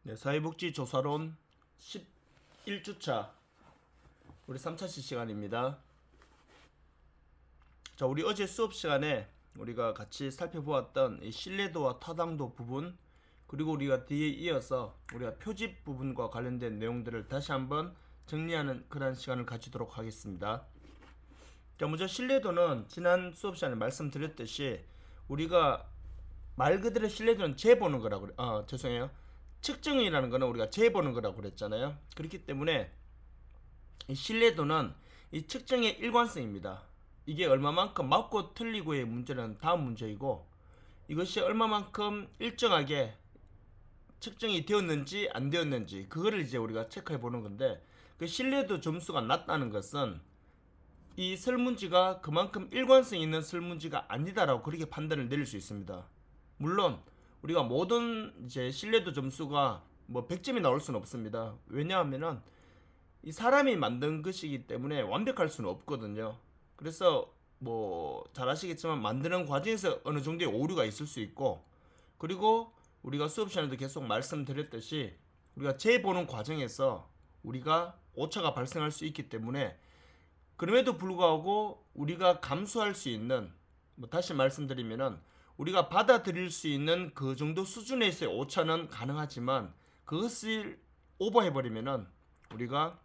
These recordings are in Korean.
네, 사회복지조사론 11주차 우리 3차시 시간입니다. 자, 우리 어제 수업 시간에 우리가 같이 살펴보았던 이 신뢰도와 타당도 부분, 그리고 우리가 뒤에 이어서 우리가 표집 부분과 관련된 내용들을 다시 한번 정리하는 그런 시간을 가지도록 하겠습니다. 자, 먼저 신뢰도는 지난 수업 시간에 말씀드렸듯이 우리가 말 그대로 신뢰도는 재보는 거라고 죄송해요. 측정이라는 거는 우리가 재보는 거라고 그랬잖아요. 그렇기 때문에 이 신뢰도는 이 측정의 일관성입니다. 이게 얼마만큼 맞고 틀리고의 문제는 다음 문제이고, 이것이 얼마만큼 일정하게 측정이 되었는지 안 되었는지 그거를 이제 우리가 체크해 보는 건데, 그 신뢰도 점수가 낮다는 것은 이 설문지가 그만큼 일관성 있는 설문지가 아니다라고 그렇게 판단을 내릴 수 있습니다. 물론 우리가 모든 이제 신뢰도 점수가 뭐 100점이 나올 수는 없습니다. 왜냐하면은 이 사람이 만든 것이기 때문에 완벽할 수는 없거든요. 그래서 뭐 잘 아시겠지만 만드는 과정에서 어느 정도의 오류가 있을 수 있고, 그리고 우리가 수업 시간에도 계속 말씀드렸듯이 우리가 재보는 과정에서 우리가 오차가 발생할 수 있기 때문에, 그럼에도 불구하고 우리가 감수할 수 있는, 뭐 다시 말씀드리면은 우리가 받아들일 수 있는 그 정도 수준에서의 오차는 가능하지만 그것을 오버해버리면은 우리가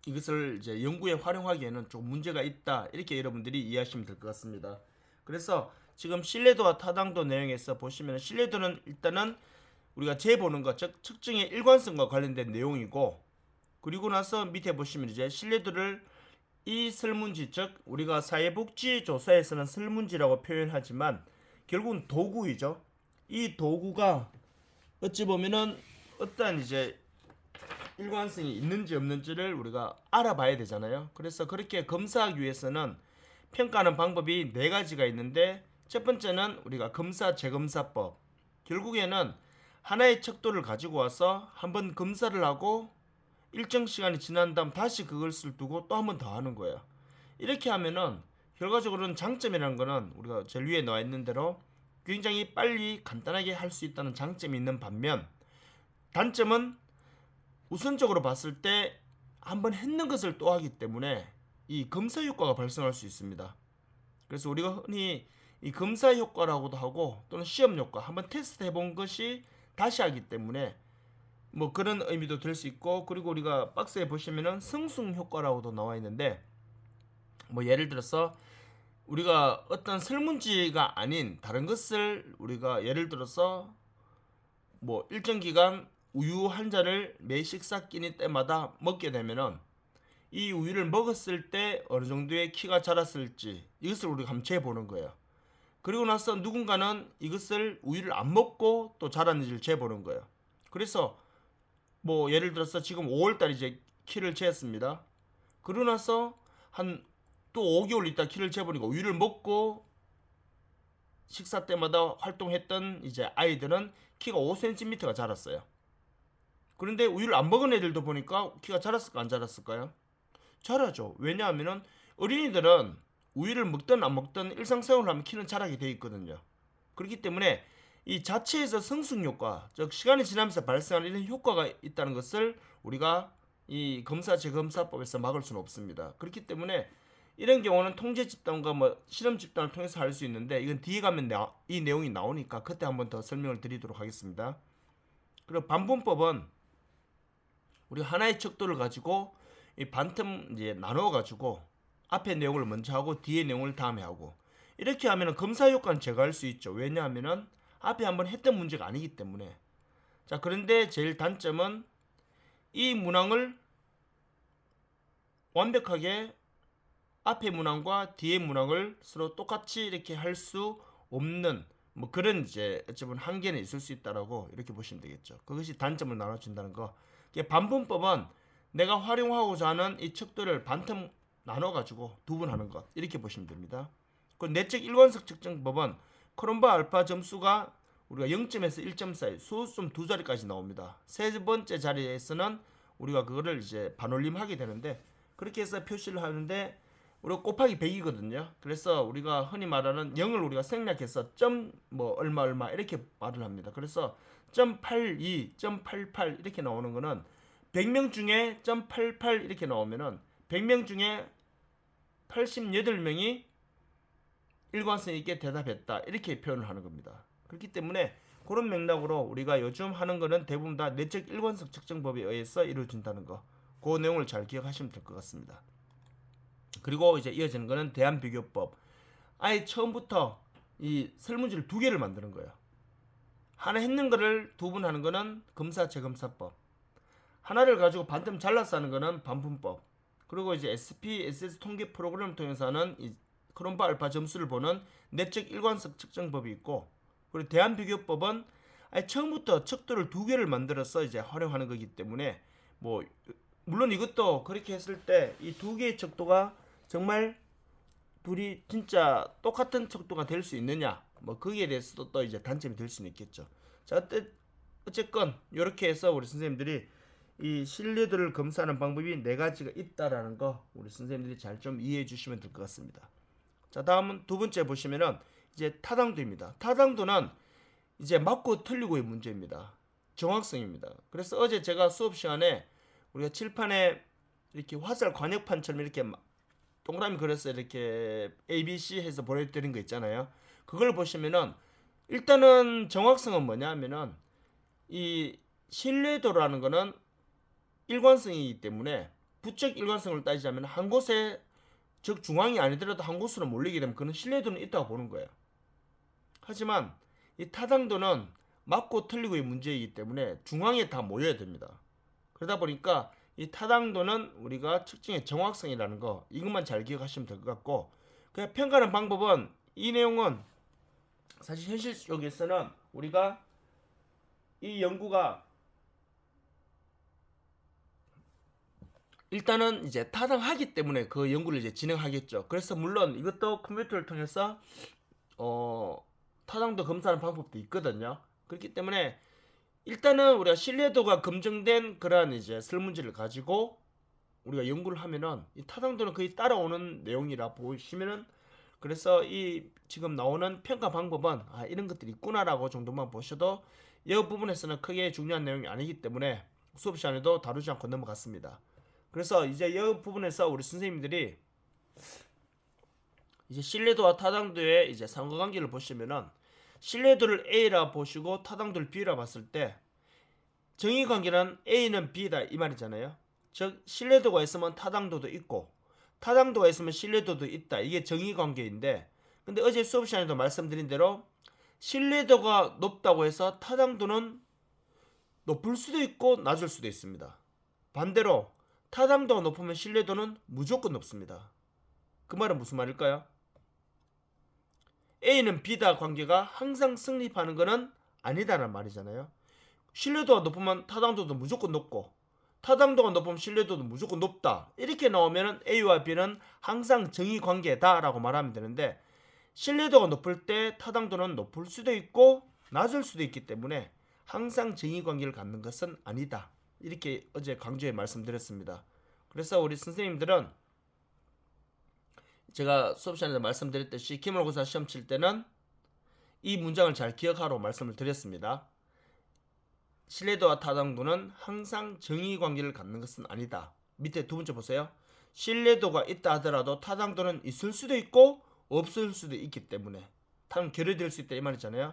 이것을 이제 연구에 활용하기에는 좀 문제가 있다, 이렇게 여러분들이 이해하시면 될 것 같습니다. 그래서 지금 신뢰도와 타당도 내용에서 보시면 신뢰도는 일단은 우리가 재보는 것, 즉 측정의 일관성과 관련된 내용이고, 그리고 나서 밑에 보시면 이제 신뢰도를 이 설문지, 즉 우리가 사회복지조사에서는 설문지라고 표현하지만 결국은 도구이죠. 이 도구가 어찌 보면은 어떠한 이제 일관성이 있는지 없는지를 우리가 알아봐야 되잖아요. 그래서 그렇게 검사하기 위해서는 평가하는 방법이 네 가지가 있는데, 첫 번째는 우리가 검사 재검사법. 결국에는 하나의 척도를 가지고 와서 한번 검사를 하고 일정 시간이 지난 다음 다시 그것을 두고 또 한 번 더 하는 거예요. 이렇게 하면은 결과적으로는 장점이라는 거는 우리가 제일 위에 나와 있는 대로 굉장히 빨리 간단하게 할 수 있다는 장점이 있는 반면, 단점은 우선적으로 봤을 때 한번 했는 것을 또 하기 때문에 이 검사 효과가 발생할 수 있습니다. 그래서 우리가 흔히 이 검사 효과라고도 하고 또는 시험 효과, 한번 테스트 해본 것이 다시 하기 때문에 뭐 그런 의미도 될 수 있고, 그리고 우리가 박스에 보시면은 성숙 효과라고도 나와 있는데, 뭐 예를 들어서 우리가 어떤 설문지가 아닌 다른 것을 우리가 예를 들어서 뭐 일정 기간 우유 한 잔을 매 식사 끼니 때마다 먹게 되면은 이 우유를 먹었을 때 어느 정도의 키가 자랐을지 이것을 우리가 한번 재보는 거예요. 그리고 나서 누군가는 이것을 우유를 안 먹고 또 자랐는지를 재보는 거예요. 그래서 뭐 예를 들어서 지금 5월달 이제 키를 재었습니다. 그러고 나서 한 또 5개월 있다 키를 재보니까 우유를 먹고 식사 때마다 활동했던 이제 아이들은 키가 5cm가 자랐어요. 그런데 우유를 안 먹은 애들도 보니까 키가 자랐을까 안 자랐을까요? 자라죠. 왜냐하면은 어린이들은 우유를 먹든 안 먹든 일상생활을 하면 키는 자라게 돼 있거든요. 그렇기 때문에 이 자체에서 성숙 효과, 즉 시간이 지나면서 발생하는 이런 효과가 있다는 것을 우리가 이 검사 재검사법에서 막을 수는 없습니다. 그렇기 때문에 이런 경우는 통제 집단과 뭐 실험 집단을 통해서 할 수 있는데, 이건 뒤에 가면 이 내용이 나오니까 그때 한번 더 설명을 드리도록 하겠습니다. 그리고 반분법은 우리 하나의 척도를 가지고 이 반틈 이제 나눠 가지고 앞에 내용을 먼저 하고 뒤에 내용을 다음에 하고, 이렇게 하면 검사 효과는 제거할 수 있죠. 왜냐하면은 앞에 한번 했던 문제가 아니기 때문에. 자, 그런데 제일 단점은 이 문항을 완벽하게 앞에 문항과 뒤에 문항을 서로 똑같이 이렇게 할 수 없는 뭐 그런 이제 어쩌면 한계는 있을 수 있다라고 이렇게 보시면 되겠죠. 그것이 단점을 나눠준다는 거. 반분법은 내가 활용하고자 하는 이 척도를 반틈 나눠가지고 두 번 하는 것, 이렇게 보시면 됩니다. 그 내적 일관성 측정법은 크롬바 알파 점수가 우리가 0점에서 1점 사이 소수점 두 자리까지 나옵니다. 세 번째 자리에서는 우리가 그거를 이제 반올림하게 되는데, 그렇게 해서 표시를 하는데 우리가 곱하기 100이거든요. 그래서 우리가 흔히 말하는 0을 우리가 생략해서 점 뭐 얼마 얼마 이렇게 말을 합니다. 그래서 .82, .88 이렇게 나오는 거는 100명 중에 .88 이렇게 나오면은 100명 중에 88명이 일관성 있게 대답했다 이렇게 표현을 하는 겁니다. 그렇기 때문에 그런 맥락으로 우리가 요즘 하는 거는 대부분 다 내적 일관성 측정법에 의해서 이루어진다는 거, 그 내용을 잘 기억하시면 될 것 같습니다. 그리고 이제 이어지는 거는 대안비교법. 아예 처음부터 이 설문지를 두 개를 만드는 거예요. 하나 했는 거를 두 번 하는 거는 검사 재검사법. 하나를 가지고 반틈 잘라서 하는 거는 반품법. 그리고 이제 SPSS 통계 프로그램을 통해서 하는 이 크롬바 알파 점수를 보는 내적 일관성 측정법이 있고, 그리고 대안비교법은 아예 처음부터 척도를 두 개를 만들어서 이제 활용하는 거기 때문에 뭐 물론 이것도 그렇게 했을 때 이 두 개의 척도가 정말 둘이 진짜 똑같은 척도가 될 수 있느냐, 뭐 거기에 대해서도 또 이제 단점이 될 수는 있겠죠. 자, 어쨌건 이렇게 해서 우리 선생님들이 이 신뢰도를 검사하는 방법이 네 가지가 있다라는 거 우리 선생님들이 잘 좀 이해해 주시면 될 것 같습니다. 자, 다음은 두 번째 보시면은 이제 타당도입니다. 타당도는 이제 맞고 틀리고의 문제입니다. 정확성입니다. 그래서 어제 제가 수업 시간에 우리가 칠판에 이렇게 화살 관역판처럼 이렇게 동그라미 그려서 이렇게 ABC 해서 보내드린 거 있잖아요. 그걸 보시면은 일단은 정확성은 뭐냐 하면은 이 신뢰도라는 거는 일관성이기 때문에 부적 일관성을 따지자면 한 곳에 즉 중앙이 아니더라도 한 곳으로 몰리게 되면 그는 신뢰도는 있다고 보는 거예요. 하지만 이 타당도는 맞고 틀리고의 문제이기 때문에 중앙에 다 모여야 됩니다. 그러다 보니까 이 타당도는 우리가 측정의 정확성이라는 거 이것만 잘 기억하시면 될 것 같고, 그냥 평가하는 방법은 이 내용은 사실 현실 속에서는 우리가 이 연구가 일단은 이제 타당하기 때문에 그 연구를 이제 진행하겠죠. 그래서 물론 이것도 컴퓨터를 통해서 타당도 검사하는 방법도 있거든요. 그렇기 때문에 일단은 우리가 신뢰도가 검증된 그러한 이제 설문지를 가지고 우리가 연구를 하면은 이 타당도는 거의 따라오는 내용이라 보시면은, 그래서 이 지금 나오는 평가 방법은 이런 것들이 있구나라고 정도만 보셔도 이 부분에서는 크게 중요한 내용이 아니기 때문에 수업 시간에도 다루지 않고 넘어갔습니다. 그래서 이제 이 부분에서 우리 선생님들이 이제 신뢰도와 타당도의 이제 상관관계를 보시면은 신뢰도를 A라 보시고 타당도를 B라 봤을 때 정의관계는 A는 B다 이 말이잖아요. 즉 신뢰도가 있으면 타당도도 있고 타당도가 있으면 신뢰도도 있다, 이게 정의관계인데, 근데 어제 수업 시간에도 말씀드린 대로 신뢰도가 높다고 해서 타당도는 높을 수도 있고 낮을 수도 있습니다. 반대로 타당도가 높으면 신뢰도는 무조건 높습니다. 그 말은 무슨 말일까요? A는 B다 관계가 항상 성립하는 것은 아니다라는 말이잖아요. 신뢰도가 높으면 타당도도 무조건 높고 타당도가 높으면 신뢰도도 무조건 높다, 이렇게 나오면 A와 B는 항상 정의관계다라고 말하면 되는데, 신뢰도가 높을 때 타당도는 높을 수도 있고 낮을 수도 있기 때문에 항상 정의관계를 갖는 것은 아니다, 이렇게 어제 강조해 말씀드렸습니다. 그래서 우리 선생님들은 제가 수업 시간에 말씀드렸듯이 기말고사 시험 칠 때는 이 문장을 잘 기억하라고 말씀을 드렸습니다. 신뢰도와 타당도는 항상 정의관계를 갖는 것은 아니다. 밑에 두 번째 보세요. 신뢰도가 있다 하더라도 타당도는 있을 수도 있고 없을 수도 있기 때문에 결여될 수 있다 이 말이잖아요.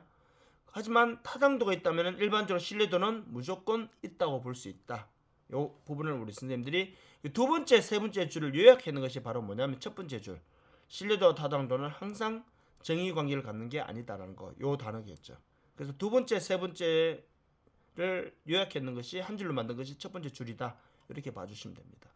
하지만 타당도가 있다면 일반적으로 신뢰도는 무조건 있다고 볼 수 있다. 이 부분을 우리 선생님들이 두 번째, 세 번째 줄을 요약해 놓은 것이 바로 뭐냐면 첫 번째 줄, 신뢰도와 타당도는 항상 정의관계를 갖는 게 아니다라는 거, 요 단어겠죠. 그래서 두 번째, 세 번째를 요약해 놓은 것이 한 줄로 만든 것이 첫 번째 줄이다, 이렇게 봐주시면 됩니다.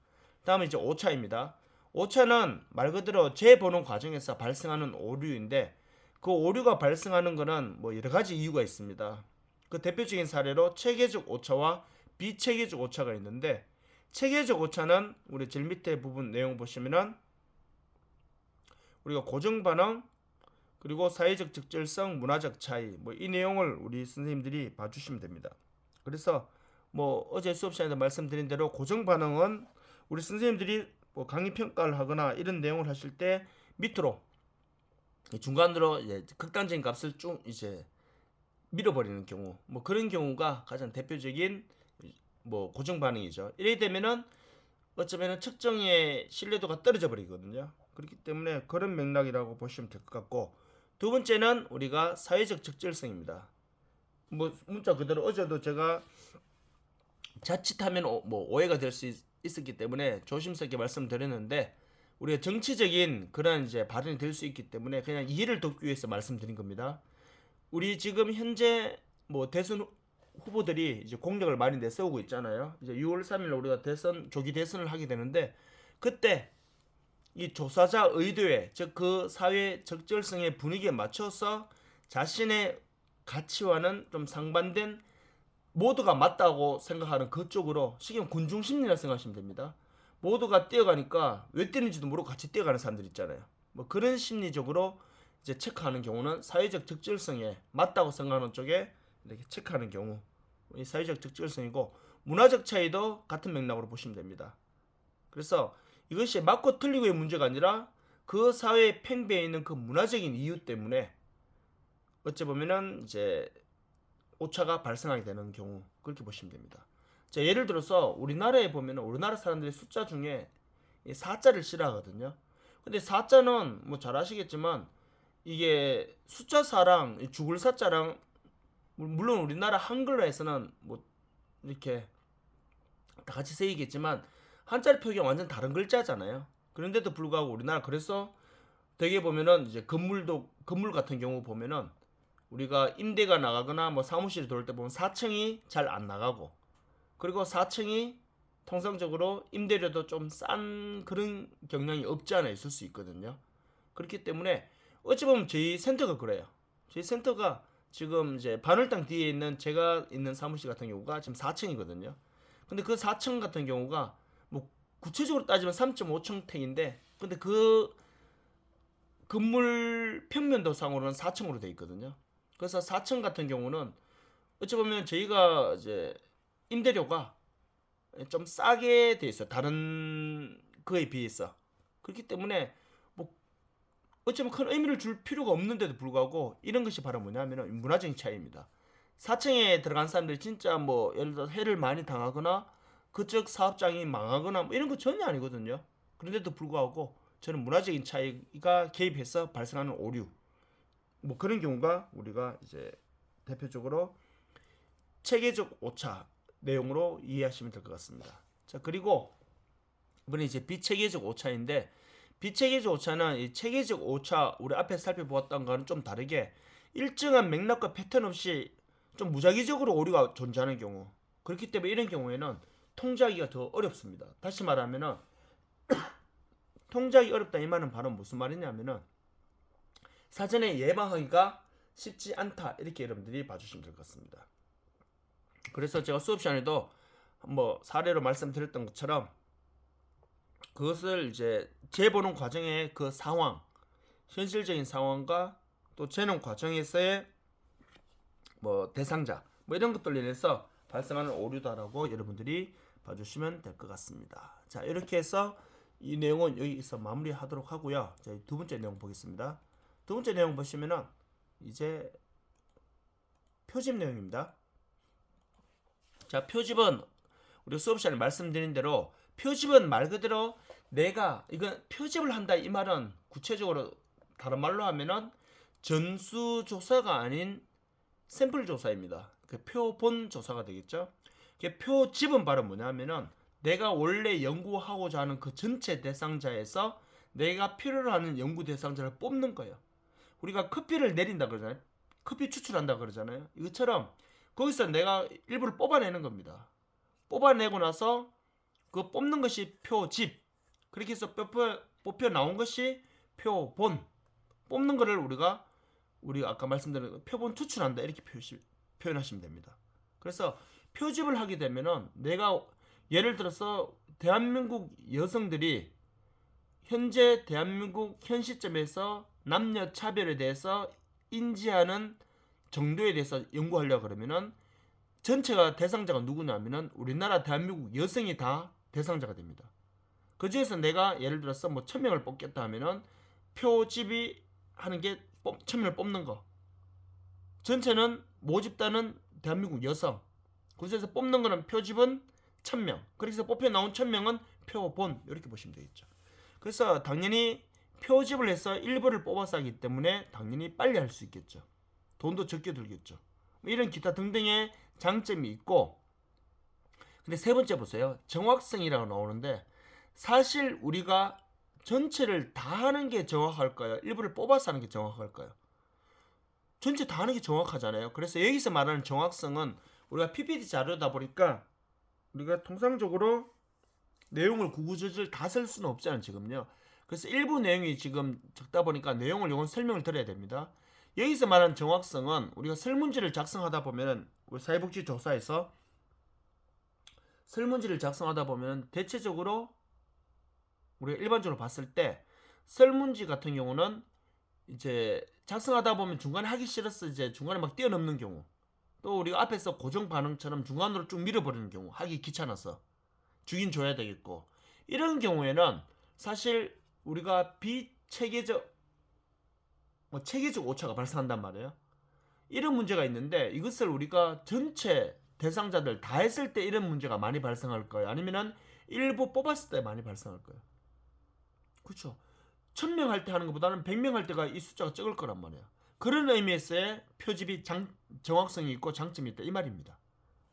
다음은 이제 오차입니다. 오차는 말 그대로 재보는 과정에서 발생하는 오류인데, 그 오류가 발생하는 것은 뭐 여러 가지 이유가 있습니다. 그 대표적인 사례로 체계적 오차와 비체계적 오차가 있는데, 체계적 오차는 우리 제일 밑에 부분 내용 보시면은 우리가 고정 반응 그리고 사회적 적절성, 문화적 차이, 뭐 이 내용을 우리 선생님들이 봐주시면 됩니다. 그래서 뭐 어제 수업 시간에도 말씀드린 대로 고정 반응은 우리 선생님들이 뭐 강의 평가를 하거나 이런 내용을 하실 때 밑으로 중간으로 이제 극단적인 값을 쭉 이제 밀어버리는 경우, 뭐 그런 경우가 가장 대표적인 뭐 고정 반응이죠. 이렇게 되면은 어쩌면은 측정의 신뢰도가 떨어져 버리거든요. 그렇기 때문에 그런 맥락이라고 보시면 될 것 같고, 두 번째는 우리가 사회적 적절성입니다. 뭐 문자 그대로 어제도 제가 자칫하면 뭐 오해가 될 수 있었기 때문에 조심스럽게 말씀드렸는데, 우리가 정치적인 그런 이제 발언이 될 수 있기 때문에 그냥 이해를 돕기 위해서 말씀드린 겁니다. 우리 지금 현재 뭐 대선 후보들이 이제 공약을 많이 내세우고 있잖아요. 이제 6월 3일 우리가 조기 대선을 하게 되는데, 그때 이 조사자 의도에, 즉 그 사회 적절성의 분위기에 맞춰서 자신의 가치와는 좀 상반된, 모두가 맞다고 생각하는 그쪽으로, 쉽게 군중 심리라 생각하시면 됩니다. 모두가 뛰어가니까 왜 뛰는지도 모르고 같이 뛰어가는 사람들 있잖아요. 뭐 그런 심리적으로 이제 체크하는 경우는 사회적 적절성에 맞다고 생각하는 쪽에 이렇게 체크하는 경우, 이 사회적 적절성이고, 문화적 차이도 같은 맥락으로 보시면 됩니다. 그래서 이것이 맞고 틀리고의 문제가 아니라 그 사회에 팽배해 있는 그 문화적인 이유 때문에 어찌 보면은 이제 오차가 발생하게 되는 경우, 그렇게 보시면 됩니다. 자, 예를 들어서 우리나라에 보면 우리나라 사람들이 숫자 중에 4자를 싫어하거든요. 근데 4자는 뭐 잘 아시겠지만 이게 숫자 4랑 죽을 4자랑, 물론 우리나라 한글로에서는 뭐 이렇게 다 같이 쓰이겠지만 한자리 표기가 완전 다른 글자잖아요. 그런데도 불구하고 우리나라, 그래서 되게 보면은 이제 건물 같은 경우 보면은 우리가 임대가 나가거나 뭐 사무실에 들어올 때 보면 4층이 잘 안 나가고, 그리고 4층이 통상적으로 임대료도 좀 싼 그런 경향이 없지 않아 있을 수 있거든요. 그렇기 때문에 어찌 보면 저희 센터가 그래요. 저희 센터가 지금 이제 바늘땅 뒤에 있는 제가 있는 사무실 같은 경우가 지금 4층이거든요. 근데 그 4층 같은 경우가 뭐 구체적으로 따지면 3.5층택인데, 근데 그 건물 평면도 상으로는 4층으로 돼 있거든요. 그래서 4층 같은 경우는 어찌 보면 저희가 이제 임대료가 좀 싸게 돼 있어요. 다른 그에 비해서. 그렇기 때문에 뭐 어쩌면 큰 의미를 줄 필요가 없는데도 불구하고 이런 것이 바로 뭐냐면은 문화적인 차이입니다. 4층에 들어간 사람들이 진짜 뭐 예를 들어 해를 많이 당하거나 그쪽 사업장이 망하거나 뭐 이런 거 전혀 아니거든요. 그런데도 불구하고 저는 문화적인 차이가 개입해서 발생하는 오류, 뭐 그런 경우가 우리가 이제 대표적으로 체계적 오차 내용으로 이해하시면 될 것 같습니다. 자, 그리고 이번에 이제 비체계적 오차인데, 비체계적 오차는 이 체계적 오차, 우리 앞에 살펴보았던 거는 좀 다르게 일정한 맥락과 패턴 없이 좀 무작위적으로 오류가 존재하는 경우, 그렇기 때문에 이런 경우에는 통제하기가 더 어렵습니다. 다시 말하면은 통제하기 어렵다 이 말은 바로 무슨 말이냐면은 사전에 예방하기가 쉽지 않다, 이렇게 여러분들이 봐주시면 될 것 같습니다. 그래서 제가 수업 시간에도 뭐 사례로 말씀드렸던 것처럼 그것을 이제 재보는 과정의 그 상황, 현실적인 상황과 또 재는 과정에서의 뭐 대상자, 뭐 이런 것들로 인해서 발생하는 오류다라고 여러분들이 봐주시면 될 것 같습니다. 자, 이렇게 해서 이 내용은 여기서 마무리하도록 하고요. 자, 두 번째 내용 보겠습니다. 두 번째 내용 보시면은 이제 표집 내용입니다. 자, 표집은 우리 수업 시간에 말씀드린 대로 표집은 말 그대로 내가 이건 표집을 한다 이 말은 구체적으로 다른 말로 하면은 전수조사가 아닌 샘플 조사입니다. 그 표본 조사가 되겠죠. 표집은 바로 뭐냐면은 내가 원래 연구하고자 하는 그 전체 대상자에서 내가 필요로 하는 연구 대상자를 뽑는 거예요. 우리가 커피를 내린다 그러잖아요. 커피 추출한다 그러잖아요. 이것처럼 거기서 내가 일부를 뽑아내는 겁니다. 뽑아내고 나서 그 뽑는 것이 표집, 그렇게 해서 뽑혀 나온 것이 표본, 뽑는 거를 우리가 아까 말씀드린 표본 추출한다, 이렇게 표현하시면 됩니다. 그래서 표집을 하게 되면은 내가 예를 들어서 대한민국 여성들이 현재 대한민국 현 시점에서 남녀 차별에 대해서 인지하는 정도에 대해서 연구하려고 그러면은 전체가 대상자가 누구냐면은 우리나라 대한민국 여성이 다 대상자가 됩니다. 그 중에서 내가 예를 들어서 뭐 1000명을 뽑겠다 하면은 표집이 하는 게 1000명을 뽑는 거, 전체는 모집단은 대한민국 여성. 그래서 뽑는 거는 표집은 1000명. 그래서 뽑혀 나온 1000명은 표본 이렇게 보시면 되겠죠. 그래서 당연히 표집을 해서 일부를 뽑아서 하기 때문에 당연히 빨리 할 수 있겠죠. 돈도 적게 들겠죠. 이런 기타 등등의 장점이 있고, 근데 세 번째 보세요. 정확성이라고 나오는데 사실 우리가 전체를 다 하는 게 정확할까요? 일부를 뽑아서 하는 게 정확할까요? 전체 다 하는 게 정확하잖아요. 그래서 여기서 말하는 정확성은 우리가 PPT 자료다 보니까 우리가 통상적으로 내용을 구구절절 다 쓸 수는 없잖아요, 지금요. 그래서 일부 내용이 지금 적다 보니까 내용을 요건 설명을 드려야 됩니다. 여기서 말하는 정확성은 우리가 설문지를 작성하다 보면 우리 사회복지조사에서 설문지를 작성하다 보면 대체적으로 우리가 일반적으로 봤을 때 설문지 같은 경우는 이제 작성하다 보면 중간에 하기 싫어서 이제 중간에 막 뛰어넘는 경우, 또 우리가 앞에서 고정 반응처럼 중간으로 쭉 밀어버리는 경우, 하기 귀찮아서 주긴 줘야 되겠고, 이런 경우에는 사실 우리가 비체계적 체계적 오차가 발생한단 말이에요. 이런 문제가 있는데 이것을 우리가 전체 대상자들 다 했을 때 이런 문제가 많이 발생할 거예요? 아니면은 일부 뽑았을 때 많이 발생할 거예요? 그렇죠. 1000명 할 때 하는 것보다는 100명 할 때가 이 숫자가 적을 거란 말이에요. 그런 의미에서의 표집이 정확성이 있고 장점이 있다 이 말입니다.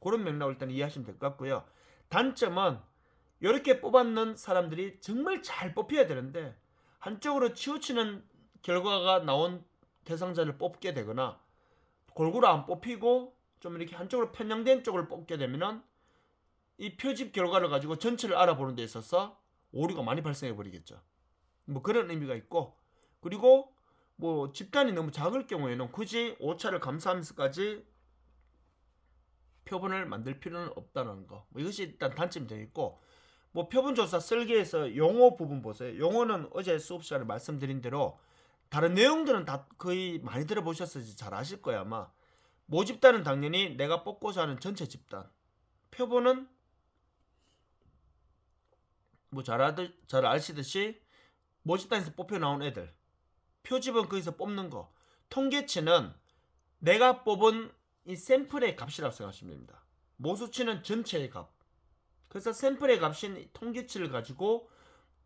그런 맥락을 일단 이해하시면 될 것 같고요. 단점은 이렇게 뽑았는 사람들이 정말 잘 뽑혀야 되는데 한쪽으로 치우치는 결과가 나온 대상자를 뽑게 되거나 골고루 안 뽑히고 좀 이렇게 한쪽으로 편향된 쪽을 뽑게 되면은 이 표집 결과를 가지고 전체를 알아보는 데 있어서 오류가 많이 발생해 버리겠죠. 뭐 그런 의미가 있고, 그리고 뭐 집단이 너무 작을 경우에는 굳이 오차를 감수하면서까지 표본을 만들 필요는 없다는 거. 뭐 이것이 일단 단점이 되겠고, 뭐 표본조사 설계에서 용어 부분 보세요. 용어는 어제 수업 시간에 말씀드린 대로 다른 내용들은 다 거의 많이 들어보셨을지 잘 아실 거야 아마. 모집단은 당연히 내가 뽑고자 하는 전체 집단. 표본은 뭐 잘 아시듯이 모집단에서 뽑혀 나온 애들. 표집은 거기서 뽑는 거. 통계치는 내가 뽑은 이 샘플의 값이라고 생각하시면 됩니다. 모수치는 전체의 값. 그래서 샘플의 값인 통계치를 가지고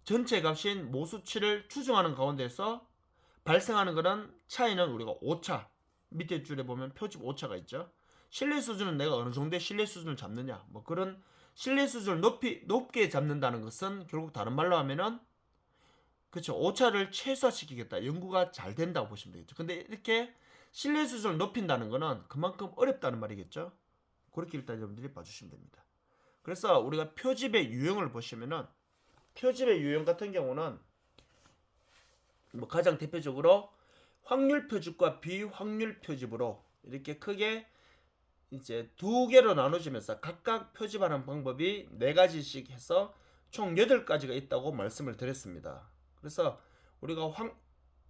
전체 값인 모수치를 추정하는 가운데서 발생하는 그런 차이는 우리가 오차, 밑에 줄에 보면 표집 오차가 있죠. 신뢰 수준은 내가 어느 정도의 신뢰 수준을 잡느냐, 뭐 그런 신뢰 수준을 높게 잡는다는 것은 결국 다른 말로 하면은 그렇죠, 오차를 최소화시키겠다, 연구가 잘 된다고 보시면 되겠죠. 근데 이렇게 신뢰 수준을 높인다는 것은 그만큼 어렵다는 말이겠죠. 그렇게 일단 여러분들이 봐주시면 됩니다. 그래서 우리가 표집의 유형을 보시면은 표집의 유형 같은 경우는 뭐 가장 대표적으로 확률 표집과 비확률 표집으로 이렇게 크게 이제 두 개로 나눠지면서 각각 표집하는 방법이 4가지씩 해서 총 8가지가 있다고 말씀을 드렸습니다. 그래서 우리가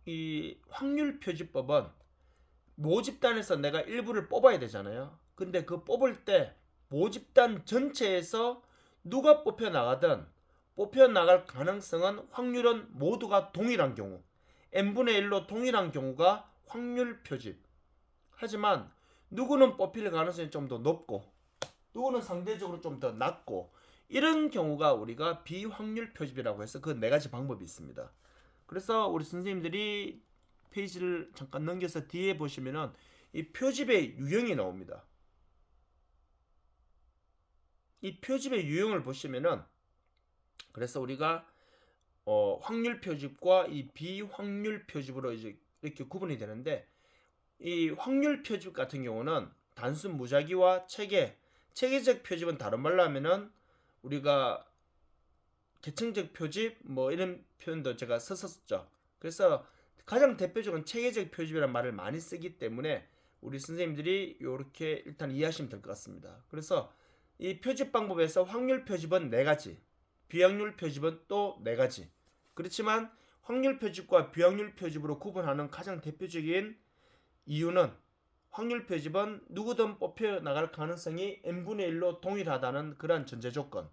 이 확률 표집법은 모집단에서 내가 일부를 뽑아야 되잖아요. 근데 그 뽑을 때 모집단 전체에서 누가 뽑혀 나가든 뽑혀 나갈 가능성은 확률은 모두가 동일한 경우, n분의 1로 동일한 경우가 확률 표집. 하지만 누구는 뽑힐 가능성이 좀 더 높고 누구는 상대적으로 좀 더 낮고, 이런 경우가 우리가 비확률 표집이라고 해서 그 4가지 방법이 있습니다. 그래서 우리 선생님들이 페이지를 잠깐 넘겨서 뒤에 보시면은 이 표집의 유형이 나옵니다. 이 표집의 유형을 보시면은 그래서 우리가 확률 표집과 이 비확률 표집으로 이제 이렇게 구분이 되는데, 이 확률 표집 같은 경우는 단순 무작위와 체계적 표집은 다른 말로 하면은 우리가 계층적 표집 뭐 이런 표현도 제가 썼었죠. 그래서 가장 대표적인 체계적 표집이라는 말을 많이 쓰기 때문에 우리 선생님들이 이렇게 일단 이해하시면 될 것 같습니다. 그래서 이 표집 방법에서 확률 표집은 4가지, 비확률 표집은 또 4가지. 그렇지만 확률 표집과 비확률 표집으로 구분하는 가장 대표적인 이유는 확률 표집은 누구든 뽑혀 나갈 가능성이 n분의 1로 동일하다는 그러한 전제 조건.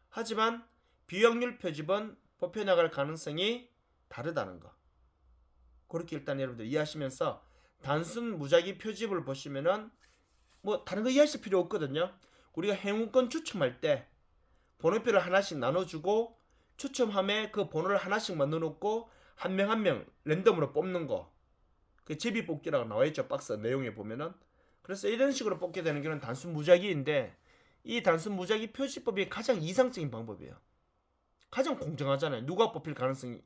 하지만 비확률 표집은 뽑혀 나갈 가능성이 다르다는 거. 그렇게 일단 여러분들 이해하시면서 단순 무작위 표집을 보시면은 뭐 다른 거 이해하실 필요 없거든요. 우리가 행운권 추첨할 때 번호표를 하나씩 나눠주고 추첨함에 그 번호를 하나씩만 넣어놓고 한 명 한 명 랜덤으로 뽑는 거, 그 제비뽑기라고 나와있죠, 박스 내용에 보면은. 그래서 이런 식으로 뽑게 되는 게 단순 무작위인데, 이 단순 무작위 표시법이 가장 이상적인 방법이에요. 가장 공정하잖아요. 누가 뽑힐 가능성이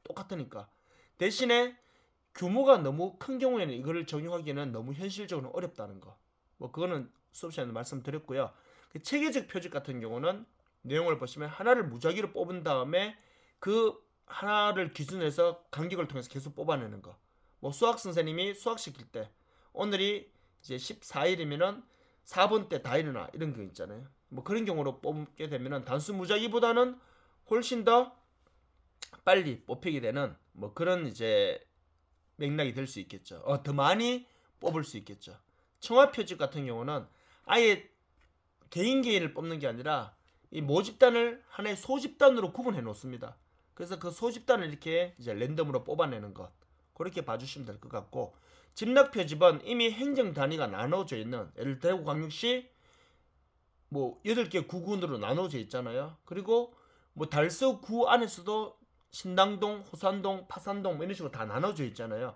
똑같으니까. 대신에 규모가 너무 큰 경우에는 이거를 적용하기에는 너무 현실적으로 어렵다는 거, 뭐 그거는 수업 시간에 말씀드렸고요. 그 체계적 표집 같은 경우는 내용을 보시면 하나를 무작위로 뽑은 다음에 그 하나를 기준해서 간격을 통해서 계속 뽑아내는 거. 뭐 수학 선생님이 수학 시킬 때 오늘이 이제 14일이면은 4번 때 다 일어나 이런 거 있잖아요. 뭐 그런 경우로 뽑게 되면은 단순 무작위보다는 훨씬 더 빨리 뽑히게 되는 뭐 그런 이제 맥락이 될 수 있겠죠. 더 많이 뽑을 수 있겠죠. 청합 표집 같은 경우는 아예 개인 개인을 뽑는 게 아니라 이 모집단을 하나의 소집단으로 구분해 놓습니다. 그래서 그 소집단을 이렇게 이제 랜덤으로 뽑아내는 것, 그렇게 봐주시면 될 것 같고, 집락 표집은 이미 행정 단위가 나눠져 있는, 예를 들어 대구광역시 뭐 8개 구군으로 나눠져 있잖아요. 그리고 뭐 달서 구 안에서도 신당동, 호산동, 파산동 뭐 이런 식으로 다 나눠져 있잖아요.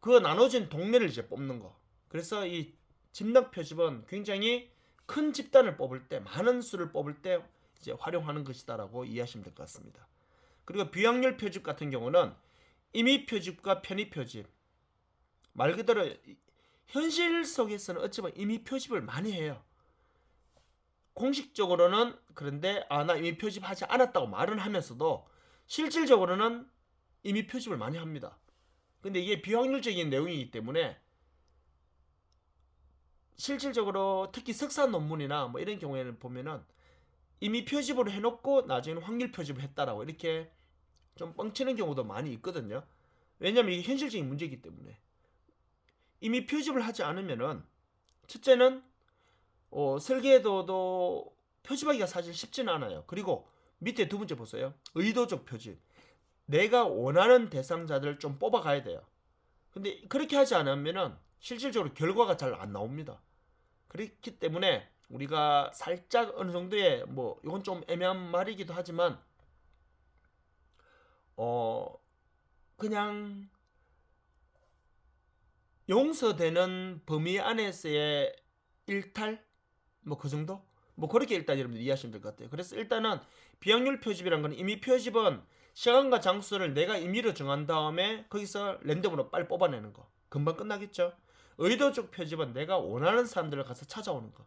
그 나눠진 동네를 이제 뽑는 거. 그래서 이 집락 표집은 굉장히 큰 집단을 뽑을 때, 많은 수를 뽑을 때 이제 활용하는 것이다라고 이해하시면 될 것 같습니다. 그리고 비확률 표집 같은 경우는 임의 표집과 편의 표집, 말 그대로 현실 속에서는 어찌 보면 임의 표집을 많이 해요. 공식적으로는 그런데 나 임의 표집하지 않았다고 말은 하면서도 실질적으로는 임의 표집을 많이 합니다. 근데 이게 비확률적인 내용이기 때문에 실질적으로 특히 석사 논문이나 뭐 이런 경우에는 보면은 이미 표집으로 해놓고 나중에는 확률 표집을 했다라고 이렇게 좀 뻥치는 경우도 많이 있거든요. 왜냐면 이게 현실적인 문제이기 때문에. 이미 표집을 하지 않으면은 첫째는 설계도도 표집하기가 사실 쉽지는 않아요. 그리고 밑에 두 번째 보세요. 의도적 표집. 내가 원하는 대상자들을 좀 뽑아가야 돼요. 근데 그렇게 하지 않으면은 실질적으로 결과가 잘 안 나옵니다. 그렇기 때문에 우리가 살짝 어느 정도의 뭐 이건 좀 애매한 말이기도 하지만 그냥 용서되는 범위 안에서의 일탈 뭐 그 정도? 뭐 그렇게 일단 여러분들 이해하시면 될 것 같아요. 그래서 일단은 비확률 표집이란 건 임의 표집은 시간과 장소를 내가 임의로 정한 다음에 거기서 랜덤으로 빨리 뽑아내는 거. 금방 끝나겠죠? 의도적 표집은 내가 원하는 사람들을 가서 찾아오는 거.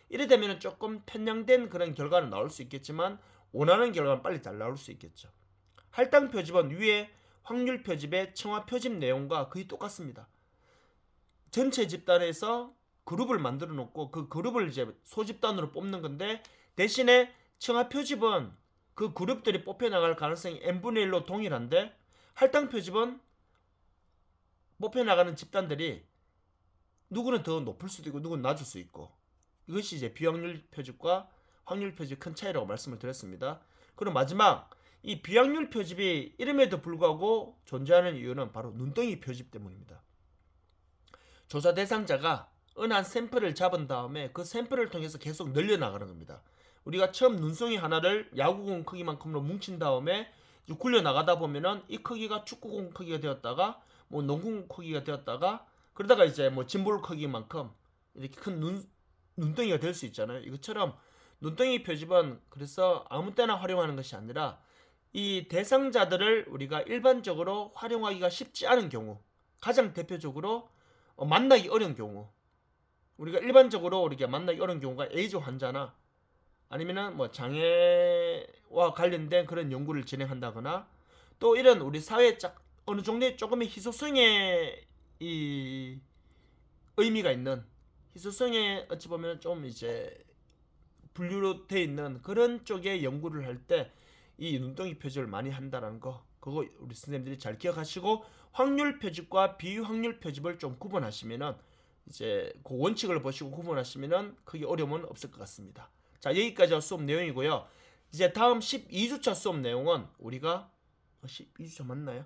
이래 되면 조금 편향된 그런 결과는 나올 수 있겠지만 원하는 결과는 빨리 잘 나올 수 있겠죠. 할당 표집은 위에 확률 표집의 청화 표집 내용과 거의 똑같습니다. 전체 집단에서 그룹을 만들어 놓고 그 그룹을 이제 소집단으로 뽑는 건데, 대신에 청화 표집은 그 그룹들이 뽑혀 나갈 가능성이 n분의 1로 동일한데, 할당 표집은 뽑혀 나가는 집단들이 누구는 더 높을 수도 있고 누구는 낮을 수 있고, 이것이 이제 비확률 표집과 확률 표집 큰 차이라고 말씀을 드렸습니다. 그리고 마지막, 이 비확률 표집이 이름에도 불구하고 존재하는 이유는 바로 눈덩이 표집 때문입니다. 조사 대상자가 어느 한 샘플을 잡은 다음에 그 샘플을 통해서 계속 늘려나가는 겁니다. 우리가 처음 눈송이 하나를 야구공 크기만큼으로 뭉친 다음에 굴려나가다 보면은 이 크기가 축구공 크기가 되었다가 뭐 농구공 크기가 되었다가 그러다가 이제 뭐 짐볼 크기만큼 이렇게 큰 눈덩이가 될 수 있잖아요. 이것처럼 눈덩이 표집은 그래서 아무 때나 활용하는 것이 아니라 이 대상자들을 우리가 일반적으로 활용하기가 쉽지 않은 경우, 가장 대표적으로 만나기 어려운 경우, 우리가 일반적으로 우리가 만나기 어려운 경우가 에이즈 환자나 아니면은 뭐 장애와 관련된 그런 연구를 진행한다거나, 또 이런 우리 사회에 어느 정도의 조금의 희소성의 이 의미가 있는, 희소성에 어찌 보면 좀 이제 분류로 돼 있는 그런 쪽의 연구를 할 때 이 눈덩이 표집을 많이 한다는 거, 그거 우리 선생님들이 잘 기억하시고, 확률 표집과 비확률 표집을 좀 구분하시면은 이제 그 원칙을 보시고 구분하시면은 크게 어려움은 없을 것 같습니다. 자, 여기까지가 수업 내용이고요. 이제 다음 12주차 수업 내용은 우리가 12주차 맞나요?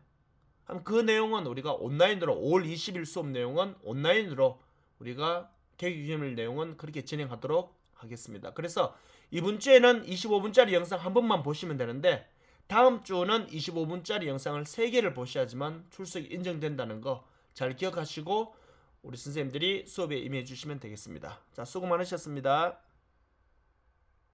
그럼 그 내용은 우리가 온라인으로 5월 20일 수업 내용은 온라인으로 우리가 계획유지일 내용은 그렇게 진행하도록 하겠습니다. 그래서 이번 주에는 25분짜리 영상 한 번만 보시면 되는데 다음 주는 25분짜리 영상을 3개를 보셔야지만 출석이 인정된다는 거 잘 기억하시고 우리 선생님들이 수업에 임해 주시면 되겠습니다. 자, 수고 많으셨습니다.